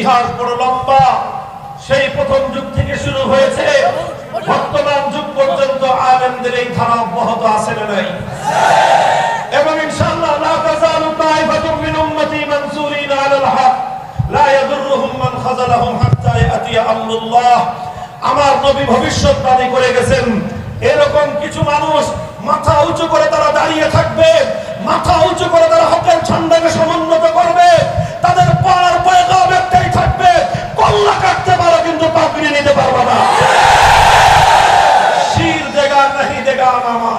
ইতিহাস বড় লম্বা। সেই প্রথম যুগ থেকে শুরু হয়েছে, বর্তমান যুগ পর্যন্ত আলেমদের এই ধারা অব্যাহত আছে না নাই? এবং ইনশাআল্লাহ লা তাযালু তাইফাতুম মিন উম্মতি মানসুরিনা আলাল হক লা ইয়াদুররুহুম মান খাযালাহুম হাত্তা ইয়াতিয়া আমরুল্লাহ। আমার নবী ভবিষ্যৎবাণী করে গেছেন, এরকম কিছু মানুষ মাথা উঁচু করে তারা দাঁড়িয়ে থাকবে, মাথা উঁচু করে তারা হকের ঝান্ডাকে সমুন্নত করবে। তাদের পড়ার পয়গাম একটাই থাকবে, কল্লা কাটতে পারো কিন্তু পাগড়ি নিতে পারবে না। শির দেগা নাহি দেগা মামা।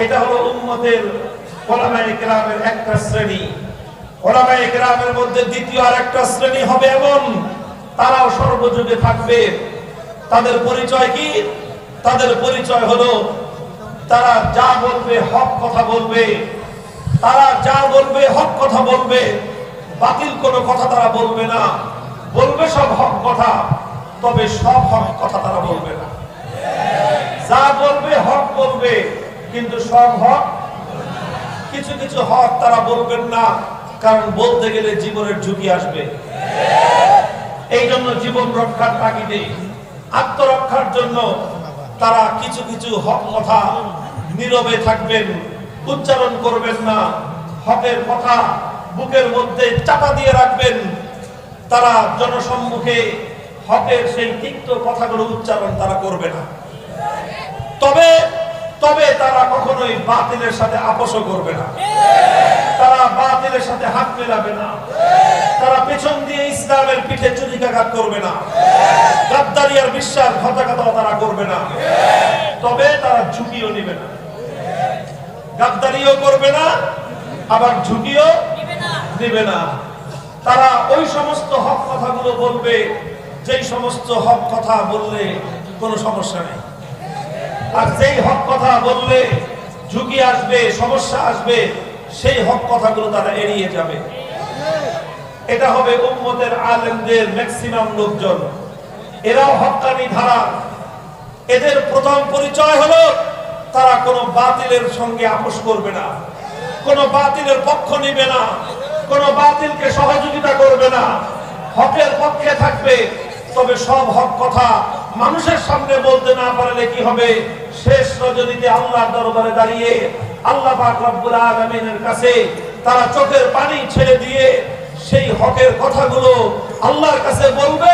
এটা হলো উম্মতের উলামায়ে কেরামের একটা শ্রেণী। উলামায়ে কেরামের মধ্যে দ্বিতীয় আরেকটা শ্রেণী হবে এমন, তারাও সর্বযুগে থাকবে। তাদের পরিচয় কি? তাদের পরিচয় হলো তারা যা বলবে হক কথা বলবে, তারা যা বলবে হক কথা বলবে, বাতিল কোনো কথা তারা বলবে না, বলবে সব হক কথা, তবে সব হক কথা তারা বলবে না। যা বলবে হক বলবে, কিন্তু সব হক, কিছু কিছু হক তারা বলবেন না, কারণ বলতে গেলে জীবনের ঝুঁকি আসবে। এই জন্য জীবন রক্ষার তাগিদে, আত্মরক্ষার জন্য তারা কিছু কিছু হক কথা নীরবে থাকবেন, উচ্চারণ করবেন না। হকের কথা বুকের মধ্যে চাপা দিয়ে রাখবেন। তারা জনসম্মুখে হকের সেই তিক্ত কথাগুলো উচ্চারণ তারা করবে না। তবে তবে তারা কখনোই বাতিলের সাথে আপোষও করবে না। তারা বাতিলের সাথে হাত মেলাবে না। তারা পেছন দিয়ে ইসলামের পিঠে চুরিকাঘাত করবে না। গাদ্দারি আর বিশ্বাসঘাতকতা তারা করবে না। তবে তারা ঝুঁকিও নেবে না। গাদ্দারিও করবে না, আবার ঝুঁকিও নেবে না। তারা ওই সমস্ত হক কথাগুলো বলবে যেই সমস্ত হক কথা বললে কোনো সমস্যা নেই, আর যেই হক কথা বললে ঝুঁকি আসবে, সমস্যা আসবে, সেই হক কথাগুলো তারা এড়িয়ে যাবে। এটা হবে উম্মতের আলেমদের ম্যাক্সিমাম লোকজন। এরাও হক্কানি ধারা। এদের প্রথম পরিচয় হলো তারা কোনো বাতিলের সঙ্গে আপোষ করবে না, কোনো বাতিলের পক্ষ নিবে না, কোনো বাতিলকে সহযোগিতা করবে না, হকের পক্ষে থাকবে। তবে সব হক কথা মানুষের সামনে বলতে না পারলে কি হবে? শেষ রজনীতে আল্লাহর দরবারে দাঁড়িয়ে আল্লাহ পাক রব্বুল আলামিনের কাছে তারা চোখের পানি ছেড়ে দিয়ে সেই হকের কথাগুলো আল্লাহর কাছে বলবে,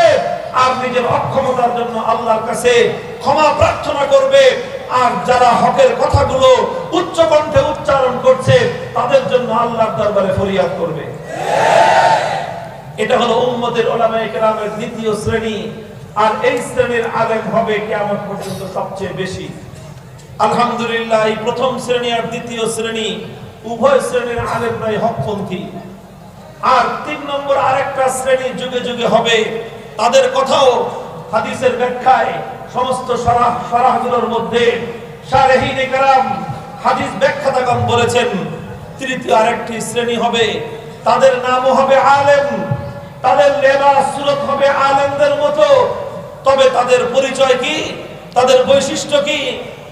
আর নিজের অক্ষমতার জন্য আল্লাহর কাছে ক্ষমা প্রার্থনা করবে। আর যারা হকের কথাগুলো উচ্চ কণ্ঠে উচ্চারণ করছে তাদের জন্য আল্লাহর দরবারে ফরিয়াদ করবে। এটা হলো উম্মতের উলামায়ে কেরামের দ্বিতীয় শ্রেণী। আর এই শ্রেণীর আলেম হবে কিয়ামত পর্যন্ত সবচেয়ে বেশি। আলহামদুলিল্লাহ, এই প্রথম শ্রেণী আর দ্বিতীয় শ্রেণী উভয় শ্রেণীর আলেমরাই হকপন্থী। আর ৩ নম্বর আরেকটা শ্রেণী যুগে যুগে হবে। তাদের কথাও হাদিসের ব্যাখ্যায় সমস্ত শরাহগুলোর মধ্যে শারহিনে কেরাম, হাদিস ব্যাখ্যাতাগণ বলেছেন তৃতীয় আরেকটি শ্রেণী হবে। তাদের নামও হবে আলেম, তাদের লেবাস সুরত হবে আলেমদের মতো। তবে তাদের পরিচয় কি? তাদের বৈশিষ্ট্য কি?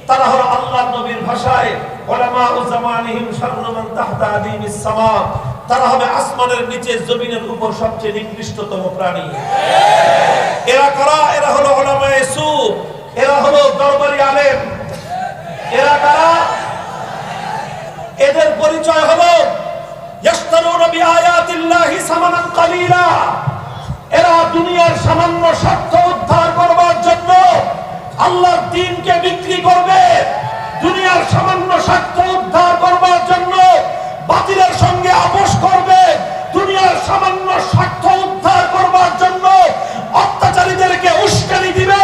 তারা হলো আল্লাহর নবীর ভাষায় উলামা ও জামানিহিম শাররু মান তাহতা আদিমিস সামা। তারা হবে আসমানের নিচে জমিনের উপর সবচেয়ে নিকৃষ্টতম প্রাণী। এরা কারা? এরা হলো উলামায়ে সু, এরা হলো দরবারি আলেম। এরা কারা? এদের পরিচয় হলো ইয়াশতারুনা বিআয়াতিল্লাহি সামানান কালিলা। এরা দুনিয়ার সামান্য স্বার্থ উদ্ধার করবার জন্য আল্লাহর দ্বীনকে বিক্রি করবে। দুনিয়ার সামান্য স্বার্থ উদ্ধার করবার জন্য বাতিলের সঙ্গে আপোষ করবে। দুনিয়ার সামান্য স্বার্থ উদ্ধার করবার জন্য অত্যাচারীদেরকে উস্কানি দিবে।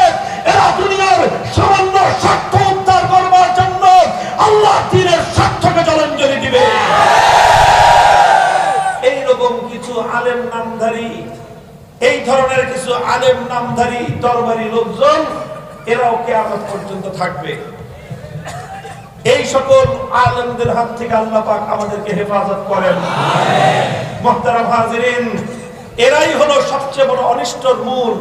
এরা দুনিয়ার সামান্য স্বার্থ উদ্ধার করবার জন্য আল্লাহর দ্বীনের স্বার্থকে জলাঞ্জলি দিবে। এইরকম কিছু আলেম নামধারী, এই ধরনের কিছু আলেম নামধারী দরবারি লোকজন এরাও কিয়ামত পর্যন্ত থাকবে। এই সকল আলেমদের হাত থেকে আল্লাহ পাক আমাদেরকে হেফাজত করেন। আমিন। মুহতারাম হাজিরিন, এরাই হলো সবচেয়ে বড় অনিষ্টর মূল।